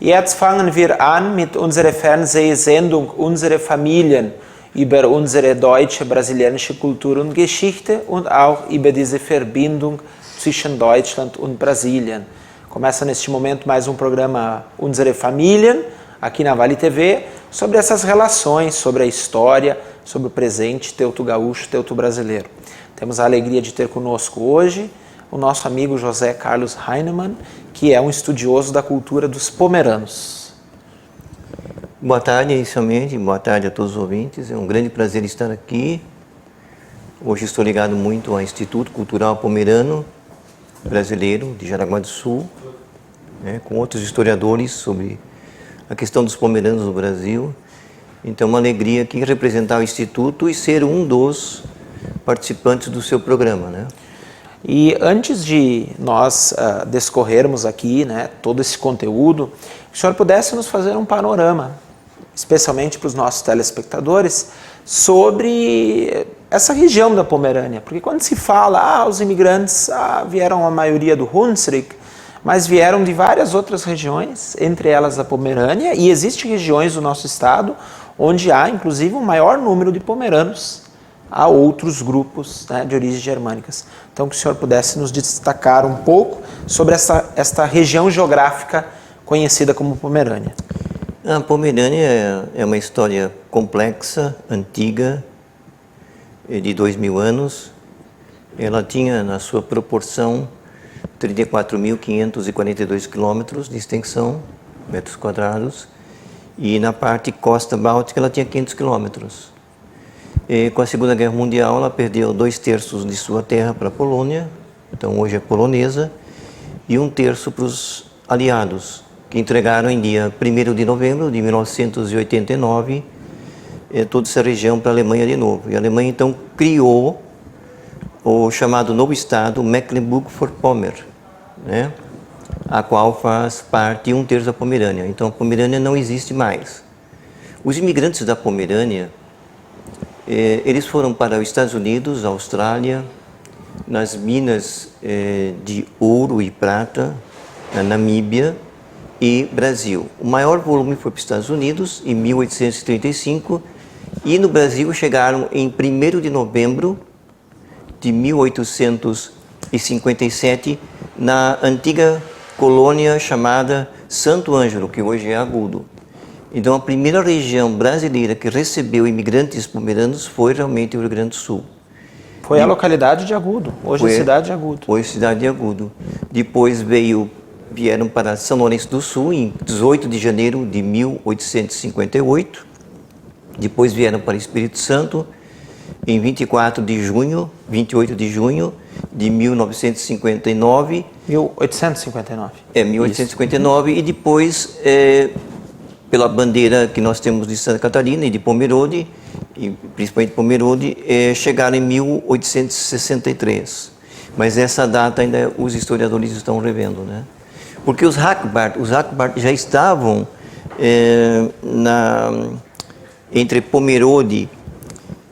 Jetzt fangen wir an mit unserer Fernsehsendung Unsere Familien über unsere deutsche, brasilianische Kultur und Geschichte und auch über diese Verbindung zwischen Deutschland und Brasilien. Começa neste momento mais um programa Unsere Familien, aqui na Vale TV, sobre essas relações, sobre a história, sobre o presente teuto-gaúcho, teuto-brasileiro. Temos a alegria de ter conosco hoje o nosso amigo José Carlos Heinemann, que é um estudioso da cultura dos pomeranos. Boa tarde, inicialmente. Boa tarde a todos os ouvintes. É um grande prazer estar aqui. Hoje estou ligado muito ao Instituto Cultural Pomerano Brasileiro de Jaraguá do Sul, com outros historiadores sobre a questão dos pomeranos no Brasil. Então, uma alegria aqui representar o Instituto e ser um dos participantes do seu programa, E antes de nós discorrermos aqui, todo esse conteúdo, que o senhor pudesse nos fazer um panorama, especialmente para os nossos telespectadores, sobre essa região da Pomerânia. Porque quando se fala, os imigrantes vieram a maioria do Hunsrück, mas vieram de várias outras regiões, entre elas a Pomerânia, e existem regiões do nosso estado onde há, inclusive, um maior número de pomeranos. Há outros grupos de origens germânicas. Então, que o senhor pudesse nos destacar um pouco sobre esta região geográfica conhecida como Pomerânia. A Pomerânia é uma história complexa, antiga, de 2000 anos. Ela tinha, na sua proporção, 34.542 quilômetros de extensão, metros quadrados, e na parte costa báltica ela tinha 500 quilômetros. Com a Segunda Guerra Mundial, ela perdeu 2/3 de sua terra para a Polônia, então hoje é polonesa, e 1/3 para os aliados, que entregaram em dia 1º de novembro de 1989 toda essa região para a Alemanha de novo. E a Alemanha, então, criou o chamado novo estado Mecklenburg-Vorpommern, a qual faz parte 1/3 da Pomerânia. Então, a Pomerânia não existe mais. Os imigrantes da Pomerânia, eles foram para os Estados Unidos, Austrália, nas minas de ouro e prata, na Namíbia e Brasil. O maior volume foi para os Estados Unidos, em 1835, e no Brasil chegaram em 1º de novembro de 1857, na antiga colônia chamada Santo Ângelo, que hoje é Agudo. Então, a primeira região brasileira que recebeu imigrantes pomeranos foi realmente o Rio Grande do Sul. Foi a localidade de Agudo, hoje é cidade de Agudo. Hoje cidade de Agudo. Depois vieram para São Lourenço do Sul, em 18 de janeiro de 1858. Depois vieram para Espírito Santo, em 28 de junho de 1959. 1859. 1859. E depois, pela bandeira que nós temos de Santa Catarina e de Pomerode, e principalmente Pomerode, chegaram em 1863. Mas essa data ainda os historiadores estão revendo, Porque os Hackbart já estavam entre Pomerode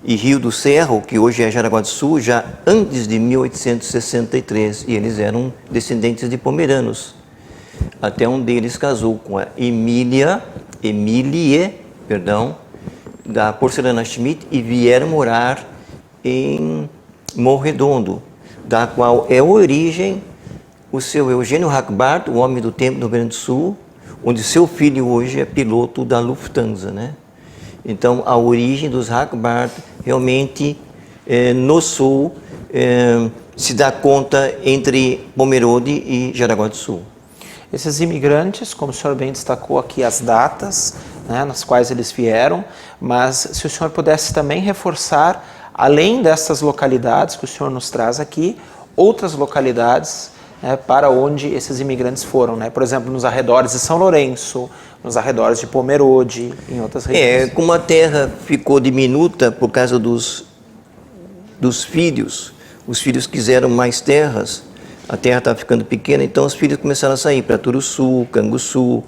e Rio do Cerro, que hoje é Jaraguá do Sul, já antes de 1863, e eles eram descendentes de pomeranos. Até um deles casou com a Emilie, da Porcelana Schmidt, e vieram morar em Morro Redondo, da qual é a origem o seu Eugênio Hackbart, o homem do tempo do Rio Grande do Sul, onde seu filho hoje é piloto da Lufthansa, Então, a origem dos Hackbart realmente no sul se dá conta entre Pomerode e Jaraguá do Sul. Esses imigrantes, como o senhor bem destacou aqui as datas nas quais eles vieram, mas se o senhor pudesse também reforçar, além dessas localidades que o senhor nos traz aqui, outras localidades para onde esses imigrantes foram, Por exemplo, nos arredores de São Lourenço, nos arredores de Pomerode, em outras regiões. Como a terra ficou diminuta por causa dos filhos, os filhos quiseram mais terras, a terra estava ficando pequena, então os filhos começaram a sair para Turuçu, Canguçu,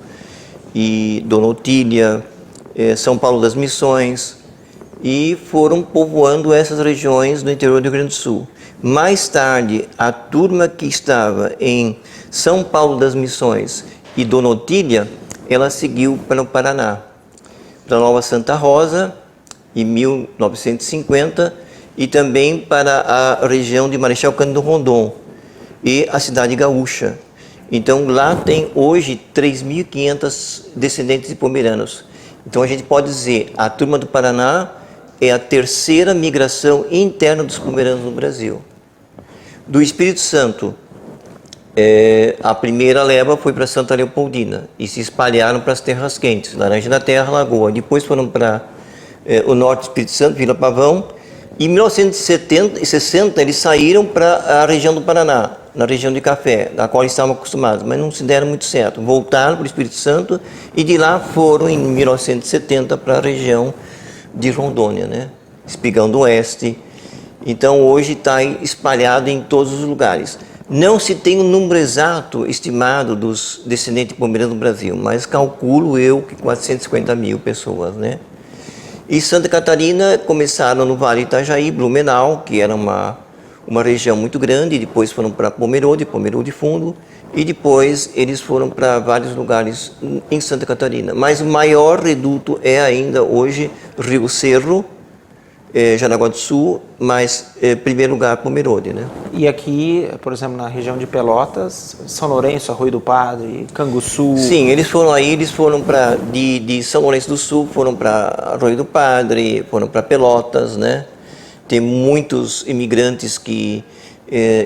e Dona Otília, São Paulo das Missões, e foram povoando essas regiões do interior do Rio Grande do Sul. Mais tarde, a turma que estava em São Paulo das Missões e Dona Otília, ela seguiu para o Paraná, para Nova Santa Rosa, em 1950, e também para a região de Marechal Cândido Rondon e a cidade gaúcha. Então lá tem hoje 3.500 descendentes de pomeranos. Então a gente pode dizer, a turma do Paraná é a terceira migração interna dos pomeranos no Brasil. Do Espírito Santo, a primeira leva foi para Santa Leopoldina e se espalharam para as terras quentes, Laranja da Terra, Lagoa. Depois foram para o norte do Espírito Santo, Vila Pavão. Em 1960 eles saíram para a região do Paraná, na região de Café, da qual eles estavam acostumados, mas não se deram muito certo. Voltaram para o Espírito Santo e de lá foram em 1970 para a região de Rondônia, né? Espigão do Oeste. Então hoje está espalhado em todos os lugares. Não se tem um número exato estimado dos descendentes pomeranos no Brasil, mas calculo eu que 450 mil pessoas, né? E Santa Catarina começaram no Vale Itajaí, Blumenau, que era uma região muito grande, e depois foram para Pomerode Fundo, e depois eles foram para vários lugares em Santa Catarina. Mas o maior reduto é ainda hoje Rio Cerro, Jaraguá do Sul, mas primeiro lugar Pomerode, né? E aqui, por exemplo, na região de Pelotas, São Lourenço, Arroio do Padre, Canguçu... Sim, eles foram para de São Lourenço do Sul, foram para Arroio do Padre, foram para Pelotas, né? Tem muitos imigrantes que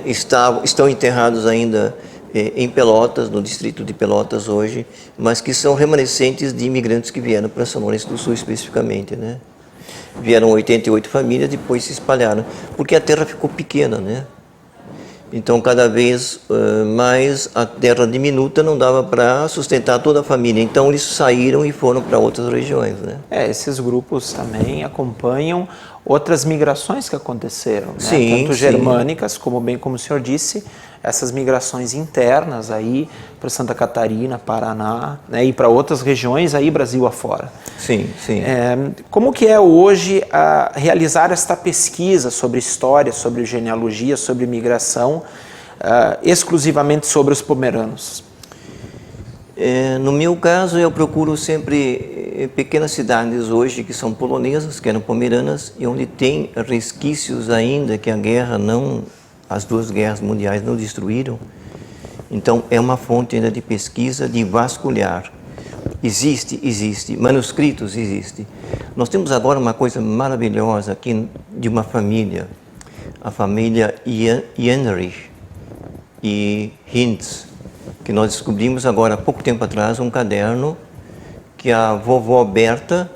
estão enterrados ainda em Pelotas, no distrito de Pelotas hoje, mas que são remanescentes de imigrantes que vieram para São Lourenço do Sul especificamente, né? Vieram 88 famílias, depois se espalharam, porque a terra ficou pequena, né? Então, cada vez mais a terra diminuta não dava para sustentar toda a família. Então, eles saíram e foram para outras regiões, né? Esses grupos também acompanham outras migrações que aconteceram, né? Sim, tanto sim. germânicas, como o senhor disse, essas migrações internas aí para Santa Catarina, Paraná, né? E para outras regiões aí Brasil afora. Sim, sim. Como que é hoje realizar esta pesquisa sobre história, sobre genealogia, sobre migração, exclusivamente sobre os pomeranos? No meu caso, eu procuro sempre pequenas cidades hoje que são polonesas, que eram pomeranas, e onde tem resquícios ainda que as duas guerras mundiais não destruíram. Então, é uma fonte ainda de pesquisa, de vasculhar. Existe. Manuscritos existe. Nós temos agora uma coisa maravilhosa aqui de uma família, a família Jenrich e Hintz, que nós descobrimos agora há pouco tempo atrás um caderno que a vovó Berta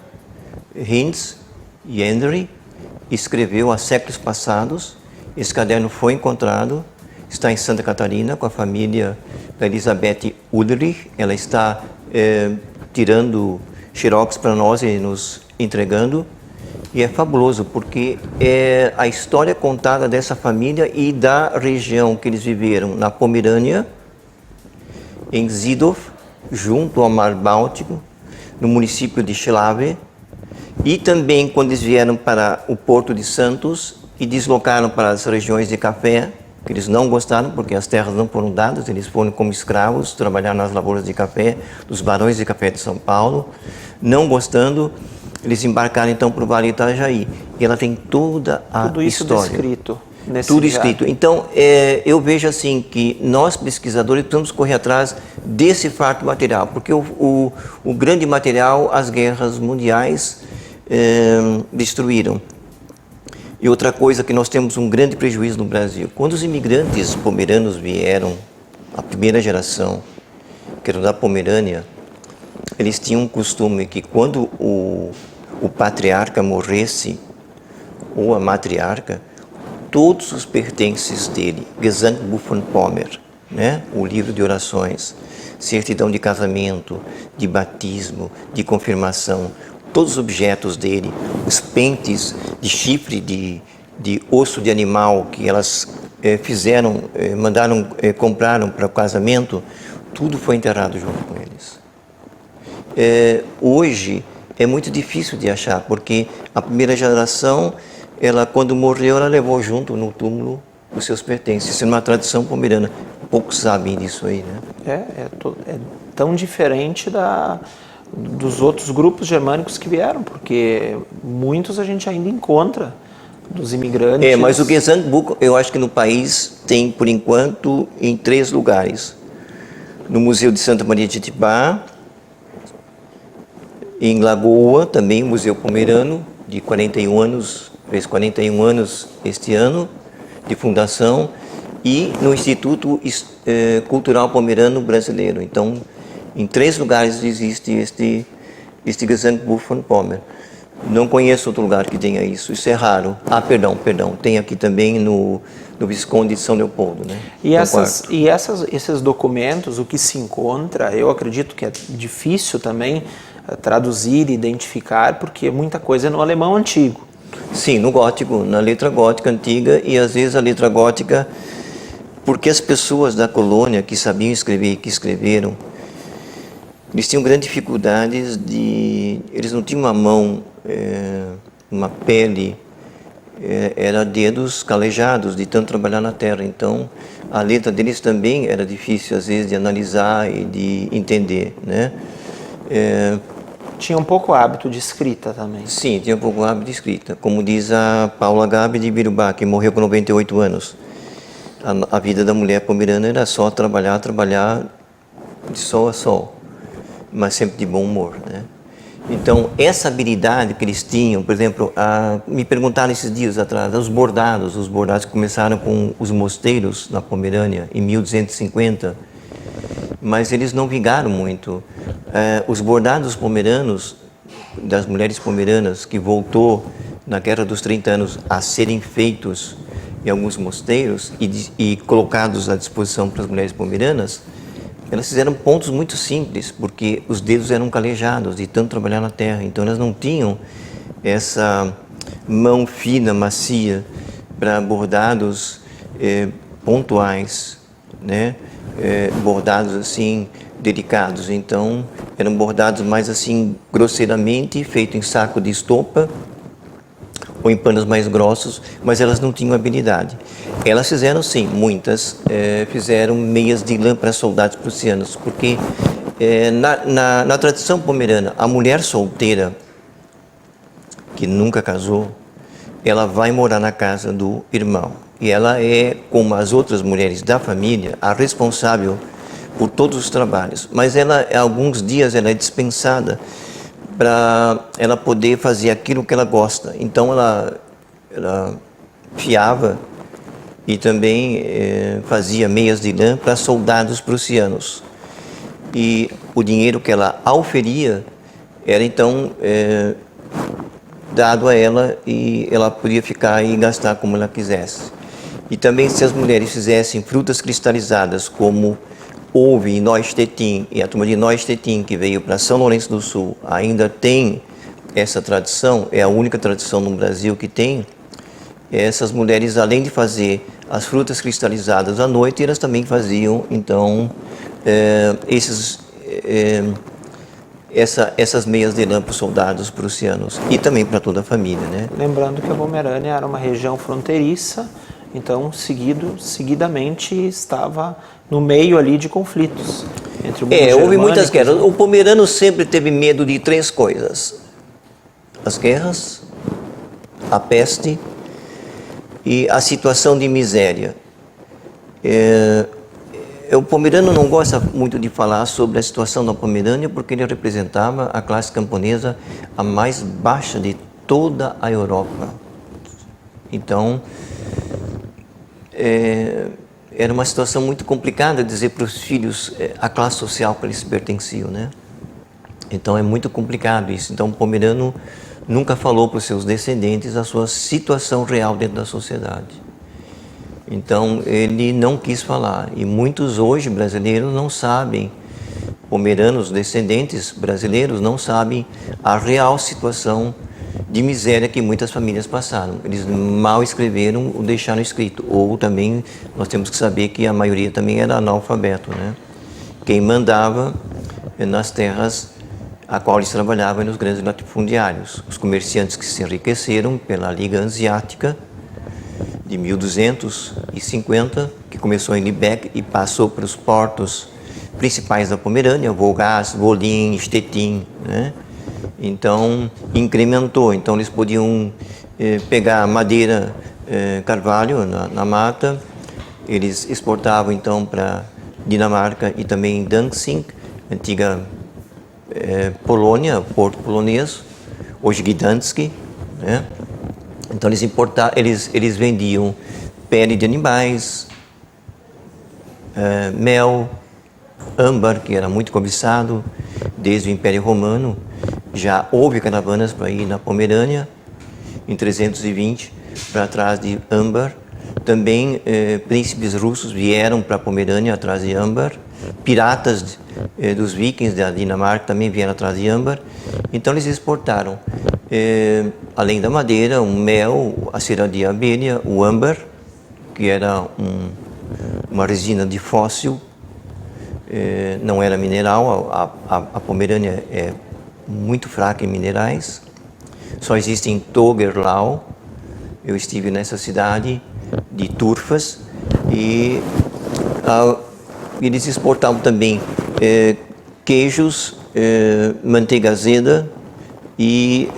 Hintz Jenrich escreveu há séculos passados. Esse caderno foi encontrado, está em Santa Catarina com a família da Elizabeth Ulrich. Ela está tirando xerox para nós e nos entregando. E é fabuloso, porque é a história contada dessa família e da região que eles viveram na Pomerânia, em Zidov, junto ao Mar Báltico, no município de Chlave, e também quando eles vieram para o Porto de Santos e deslocaram para as regiões de café, que eles não gostaram, porque as terras não foram dadas, eles foram como escravos trabalhar nas lavouras de café, dos barões de café de São Paulo. Não gostando, eles embarcaram então para o Vale Itajaí. E ela tem toda a Tudo isso história. descrito. Tudo escrito. Então, eu vejo assim que nós, pesquisadores, precisamos correr atrás desse fato material, porque o grande material, as guerras mundiais destruíram. E outra coisa que nós temos um grande prejuízo no Brasil. Quando os imigrantes pomeranos vieram, a primeira geração, que era da Pomerânia, eles tinham um costume que quando o patriarca morresse, ou a matriarca, todos os pertences dele, Gesangbuch von Pomer, né? O livro de orações, certidão de casamento, de batismo, de confirmação, todos os objetos dele, os pentes de chifre de osso de animal que elas fizeram, compraram para o casamento, tudo foi enterrado junto com eles. Hoje é muito difícil de achar, porque a primeira geração, ela quando morreu, ela levou junto no túmulo os seus pertences. Isso é uma tradição pomerana. Poucos sabem disso aí, né? É tão diferente dos outros grupos germânicos que vieram, porque muitos a gente ainda encontra dos imigrantes. Mas o Gesangbuch, eu acho que no país tem, por enquanto, em 3 lugares. No Museu de Santa Maria de Itibá, em Lagoa, também, Museu Pomerano, de 41 anos, fez 41 anos este ano, de fundação, e no Instituto Cultural Pomerano Brasileiro. Então, em 3 lugares existe este Gesangbuch von Pommern. Não conheço outro lugar que tenha isso, isso é raro. Perdão, tem aqui também no Visconde de São Leopoldo, né? E esses documentos, o que se encontra, eu acredito que é difícil também traduzir e identificar, porque muita coisa é no alemão antigo. Sim, no gótico, na letra gótica antiga, e às vezes a letra gótica, porque as pessoas da colônia que sabiam escrever e que escreveram, eles tinham grandes dificuldades eles não tinham uma mão, uma pele, era dedos calejados de tanto trabalhar na terra. Então, a letra deles também era difícil, às vezes, de analisar e de entender, né? Tinha um pouco hábito de escrita também. Sim, tinha um pouco hábito de escrita. Como diz a Paula Gabi de Birubá, que morreu com 98 anos. A vida da mulher pomerana era só trabalhar de sol a sol, mas sempre de bom humor, né? Então, essa habilidade que eles tinham, por exemplo, me perguntaram esses dias atrás, os bordados que começaram com os mosteiros na Pomerânia, em 1250, mas eles não vingaram muito. Os bordados pomeranos, das mulheres pomeranas, que voltou na Guerra dos 30 Anos a serem feitos em alguns mosteiros e colocados à disposição para as mulheres pomeranas, elas fizeram pontos muito simples, porque os dedos eram calejados de tanto trabalhar na terra. Então, elas não tinham essa mão fina, macia, para bordados pontuais, né? Bordados assim, delicados. Então, eram bordados mais assim, grosseiramente, feito em saco de estopa, ou em panos mais grossos, mas elas não tinham habilidade. Elas fizeram, sim, muitas, fizeram meias de lã para soldados prussianos, porque na tradição pomerana, a mulher solteira, que nunca casou, ela vai morar na casa do irmão. E ela é, como as outras mulheres da família, a responsável por todos os trabalhos. Mas ela, alguns dias, ela é dispensada para ela poder fazer aquilo que ela gosta. Então, ela fiava e também fazia meias de lã para soldados prussianos. E o dinheiro que ela auferia era, então, dado a ela e ela podia ficar e gastar como ela quisesse. E também, se as mulheres fizessem frutas cristalizadas, como houve em Neustedt, e a turma de Neustedt, que veio para São Lourenço do Sul, ainda tem essa tradição, é a única tradição no Brasil que tem. Essas mulheres, além de fazer as frutas cristalizadas à noite, elas também faziam, então, essas meias de lã para os soldados prussianos e também para toda a família, né? Lembrando que a Pomerânia era uma região fronteiriça, então seguidamente estava no meio ali de conflitos entre o mundo germânico. Houve muitas guerras. O pomerano sempre teve medo de 3 coisas: as guerras, a peste e a situação de miséria. O pomerano não gosta muito de falar sobre a situação da Pomerânia, porque ele representava a classe camponesa a mais baixa de toda a Europa. Então, era uma situação muito complicada dizer para os filhos a classe social que eles pertenciam, né? Então, é muito complicado isso. Então, o pomerano nunca falou para os seus descendentes a sua situação real dentro da sociedade. Então ele não quis falar. E muitos hoje brasileiros não sabem, pomeranos descendentes brasileiros não sabem a real situação de miséria que muitas famílias passaram. Eles mal escreveram ou deixaram escrito. Ou também nós temos que saber que a maioria também era analfabeto, né? Quem mandava nas terras a qual eles trabalhavam nos grandes latifundiários. Os comerciantes que se enriqueceram pela Liga Hanseática de 1250, que começou em Lübeck e passou para os portos principais da Pomerânia, Wolgast, Wollin, Stettin, né? Então, incrementou. Então, eles podiam pegar madeira, carvalho na mata, eles exportavam então para Dinamarca e também Danzig, antiga Polônia, porto polonês, hoje Gdansk, né? Então eles vendiam pele de animais, mel, âmbar, que era muito cobiçado desde o Império Romano. Já houve caravanas para ir na Pomerânia, em 320, para trás de âmbar. Também príncipes russos vieram para a Pomerânia atrás de âmbar. Piratas dos vikings da Dinamarca também vieram atrás de âmbar. Então eles exportaram, além da madeira, o mel, a cera de abelha, o âmbar, que era uma resina de fóssil, não era mineral. A Pomerânia é muito fraca em minerais. Só existe em Togerlau. Eu estive nessa cidade de Turfas e eles exportavam também queijos, manteiga azeda e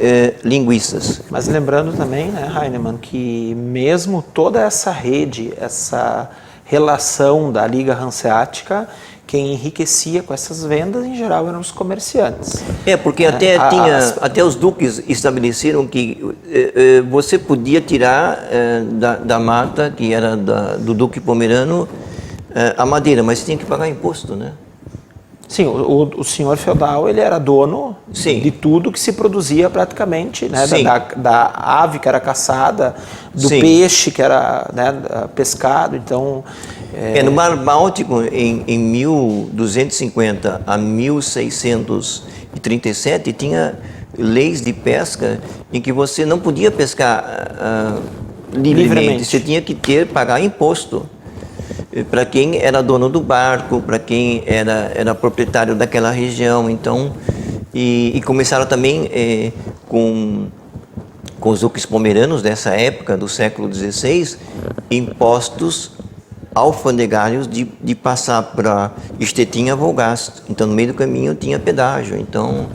linguiças. Mas lembrando também, né, Heinemann, que mesmo toda essa rede, essa relação da Liga Hanseática, quem enriquecia com essas vendas, em geral, eram os comerciantes. Porque até os duques estabeleceram que você podia tirar da mata, que era do duque pomerano, a madeira, mas tinha que pagar imposto, né? Sim, o senhor feudal, ele era dono Sim. de tudo que se produzia praticamente, né? Da ave que era caçada, do Sim. peixe que era, né, pescado, então... No Mar Báltico, em 1250 a 1637, tinha leis de pesca em que você não podia pescar livremente. Você tinha que pagar imposto para quem era dono do barco, para quem era proprietário daquela região. Então, e começaram também com os duques pomeranos dessa época, do século XVI, impostos alfandegários de passar para Stettin a Wolgast. Então, no meio do caminho tinha pedágio. Então,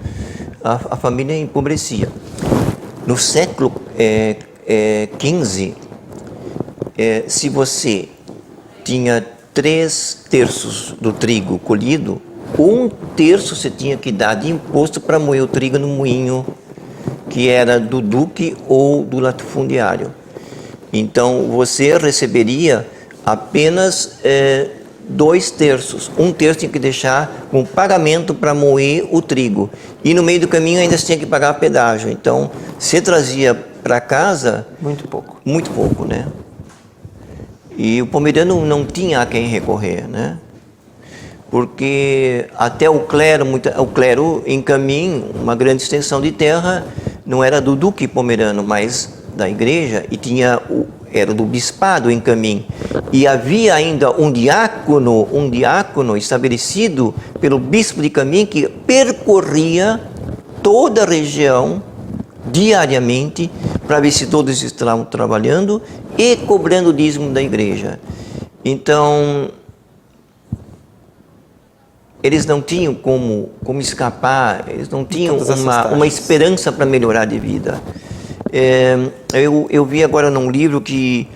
a família empobrecia. No século XV, se você tinha 3/3 do trigo colhido, 1/3 você tinha que dar de imposto para moer o trigo no moinho, que era do duque ou do latifundiário. Então, você receberia apenas 2/3. 1/3 tinha que deixar com pagamento para moer o trigo. E no meio do caminho ainda tinha que pagar pedágio. Então, você trazia para casa... Muito pouco. Muito pouco, né? E o pomerano não tinha a quem recorrer, né? Porque até o clero em Camin, uma grande extensão de terra, não era do duque pomerano, mas da igreja, e era do bispado em Camin. E havia ainda um diácono estabelecido pelo bispo de Camin que percorria toda a região diariamente para ver se todos estavam trabalhando e cobrando o dízimo da igreja. Então, eles não tinham como escapar, eles não tinham uma esperança para melhorar de vida. Eu vi agora num livro que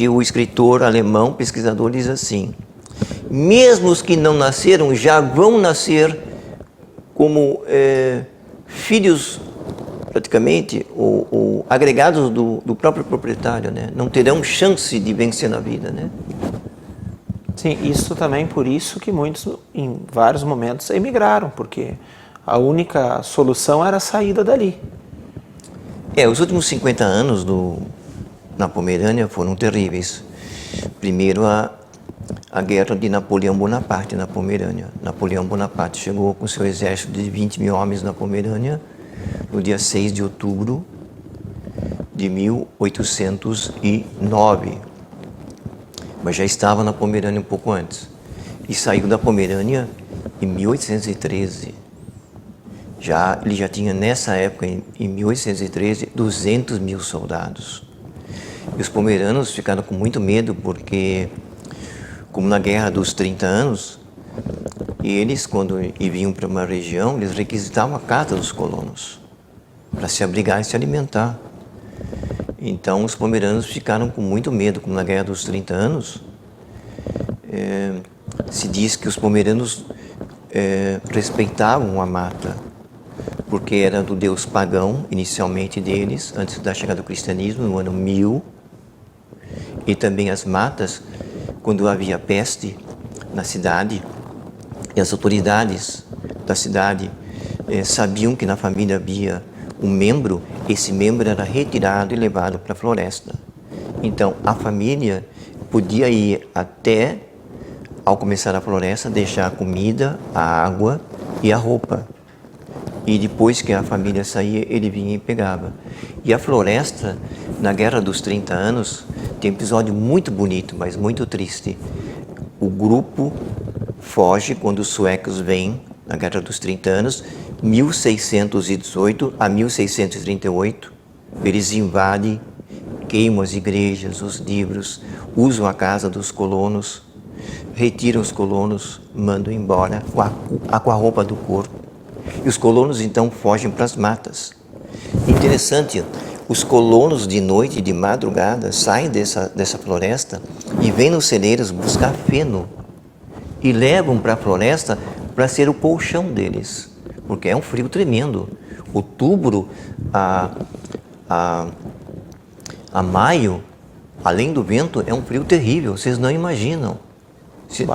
o escritor alemão, pesquisador, diz assim: mesmo os que não nasceram já vão nascer como filhos, praticamente, ou agregados do próprio proprietário, né? Não terão chance de vencer na vida, né? Sim, isso também por isso que muitos, em vários momentos, emigraram, porque a única solução era a saída dali. Os últimos 50 anos na Pomerânia foram terríveis. Primeiro, a guerra de Napoleão Bonaparte na Pomerânia. Napoleão Bonaparte chegou com seu exército de 20 mil homens na Pomerânia no dia 6 de outubro de 1809. Mas já estava na Pomerânia um pouco antes. E saiu da Pomerânia em 1813. Ele já tinha, nessa época, em 1813, 200 mil soldados. E os pomeranos ficaram com muito medo, porque, como na Guerra dos 30 Anos, eles, quando vinham para uma região, eles requisitavam a casa dos colonos, para se abrigar e se alimentar. Então, os pomeranos ficaram com muito medo, como na Guerra dos 30 Anos. Se diz que os pomeranos respeitavam a mata, porque era do deus pagão, inicialmente deles, antes da chegada do cristianismo, no ano 1000. E também as matas, quando havia peste na cidade, e as autoridades da cidade sabiam que na família havia um membro, esse membro era retirado e levado para a floresta. Então, a família podia ir até, ao começar a floresta, deixar a comida, a água e a roupa. E depois que a família saía, ele vinha e pegava. E a floresta, na Guerra dos 30 Anos, tem um episódio muito bonito, mas muito triste. O grupo foge quando os suecos vêm, na Guerra dos 30 Anos, 1618 a 1638. Eles invadem, queimam as igrejas, os livros, usam a casa dos colonos, retiram os colonos, mandam embora com a roupa do corpo. E os colonos então fogem para as matas. Interessante, os colonos de noite, de madrugada, saem dessa floresta e vêm nos celeiros buscar feno e levam para a floresta para ser o colchão deles, porque é um frio tremendo. Outubro a maio, além do vento, é um frio terrível, vocês não imaginam.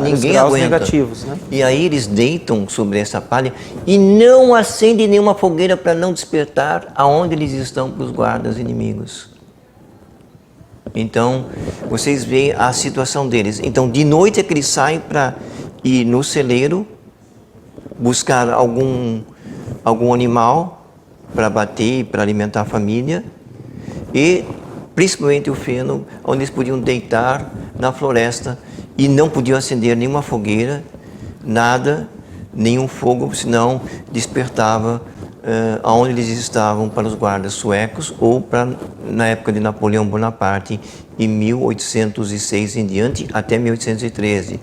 Ninguém aguenta. Negativos, né? E aí eles deitam sobre essa palha e não acendem nenhuma fogueira para não despertar aonde eles estão para os guardas inimigos. Então, vocês veem a situação deles. Então, de noite é que eles saem para ir no celeiro, buscar algum animal para bater, para alimentar a família, e principalmente o feno, onde eles podiam deitar na floresta e não podiam acender nenhuma fogueira, nada, nenhum fogo, senão despertava aonde eles estavam para os guardas suecos ou para, na época de Napoleão Bonaparte, em 1806 em diante, até 1813.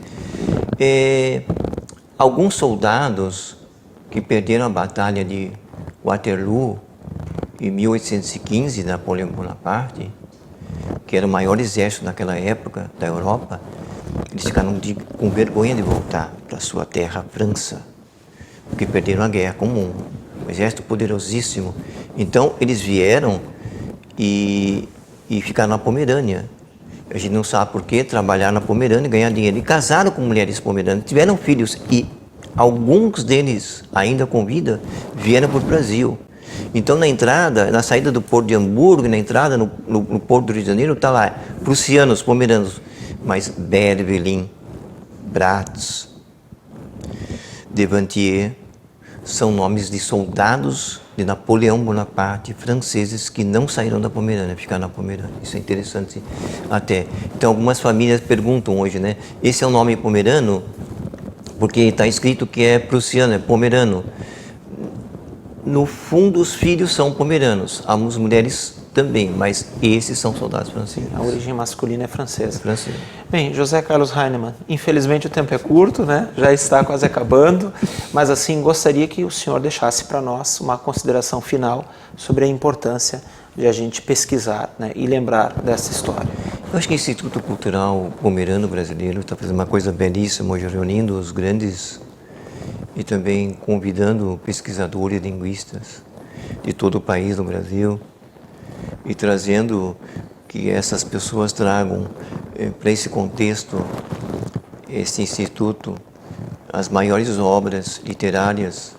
Alguns soldados que perderam a batalha de Waterloo em 1815, Napoleão Bonaparte, que era o maior exército naquela época da Europa, eles ficaram com vergonha de voltar para a sua terra, a França, porque perderam a guerra comum, um exército poderosíssimo. Então, eles vieram e ficaram na Pomerânia. A gente não sabe por quê, trabalhar na Pomerânia, ganhar dinheiro. E casaram com mulheres pomerâneas, tiveram filhos. E alguns deles, ainda com vida, vieram para o Brasil. Então, na entrada, na saída do porto de Hamburgo, na entrada no porto do Rio de Janeiro, está lá, prussianos, pomeranos. Mas Bervelin, Bratz, Devantier são nomes de soldados de Napoleão Bonaparte, franceses, que não saíram da Pomerânia, ficaram na Pomerânia. Isso é interessante até. Então, algumas famílias perguntam hoje, né? Esse é o nome pomerano? Porque está escrito que é prussiano, é pomerano. No fundo, os filhos são pomeranos, algumas mulheres também, mas esses são soldados franceses. A origem masculina é francesa. Francesa. Bem, José Carlos Heinemann, infelizmente o tempo é curto, né? Já está quase acabando, mas assim, gostaria que o senhor deixasse para nós uma consideração final sobre a importância de a gente pesquisar, né, e lembrar dessa história. Eu acho que o Instituto Cultural Pomerano Brasileiro está fazendo uma coisa belíssima hoje, reunindo os grandes e também convidando pesquisadores e linguistas de todo o país, do Brasil, e trazendo que essas pessoas tragam para esse contexto, esse instituto, as maiores obras literárias,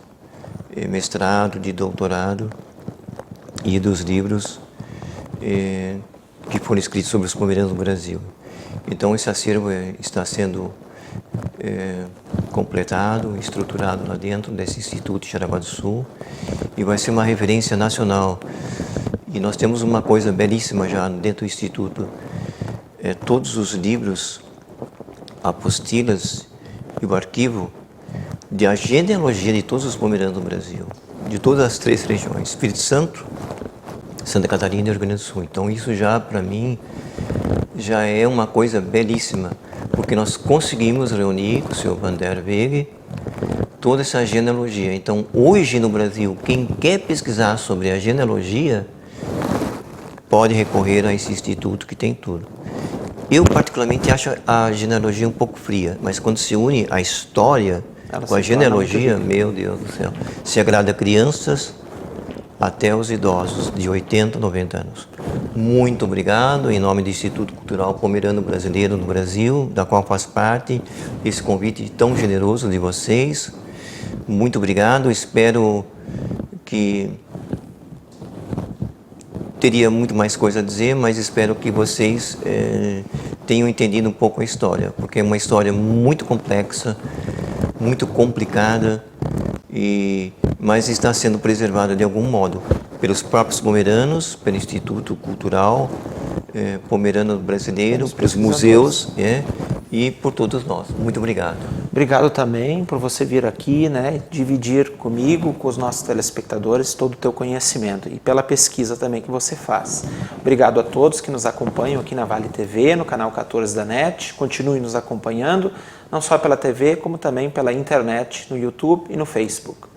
mestrado, de doutorado, e dos livros que foram escritos sobre os pomeranos no Brasil. Então esse acervo está sendo completado, estruturado lá dentro desse Instituto de Jaraguá do Sul e vai ser uma referência nacional. E nós temos uma coisa belíssima já dentro do Instituto, todos os livros, apostilas e o arquivo de genealogia de todos os pomeranos do Brasil, de todas as 3 regiões, Espírito Santo, Santa Catarina e Rio Grande do Sul. Então isso já, para mim, já é uma coisa belíssima, porque nós conseguimos reunir com o Sr. Van der Weghe toda essa genealogia. Então, hoje no Brasil, quem quer pesquisar sobre a genealogia pode recorrer a esse instituto que tem tudo. Eu, particularmente, acho a genealogia um pouco fria, mas quando se une a história com a genealogia, meu Deus do céu, se agrada a crianças até os idosos de 80, 90 anos. Muito obrigado, em nome do Instituto Cultural Pomerano Brasileiro no Brasil, da qual faz parte, esse convite tão generoso de vocês. Muito obrigado, espero que... Teria muito mais coisa a dizer, mas espero que vocês tenham entendido um pouco a história, porque é uma história muito complexa, muito complicada, mas está sendo preservada de algum modo pelos próprios pomeranos, pelo Instituto Cultural Pomerano Brasileiro, pelos museus e por todos nós. Muito obrigado. Obrigado também por você vir aqui, né, dividir comigo, com os nossos telespectadores, todo o teu conhecimento e pela pesquisa também que você faz. Obrigado a todos que nos acompanham aqui na Vale TV, no canal 14 da NET. Continue nos acompanhando, não só pela TV, como também pela internet, no YouTube e no Facebook.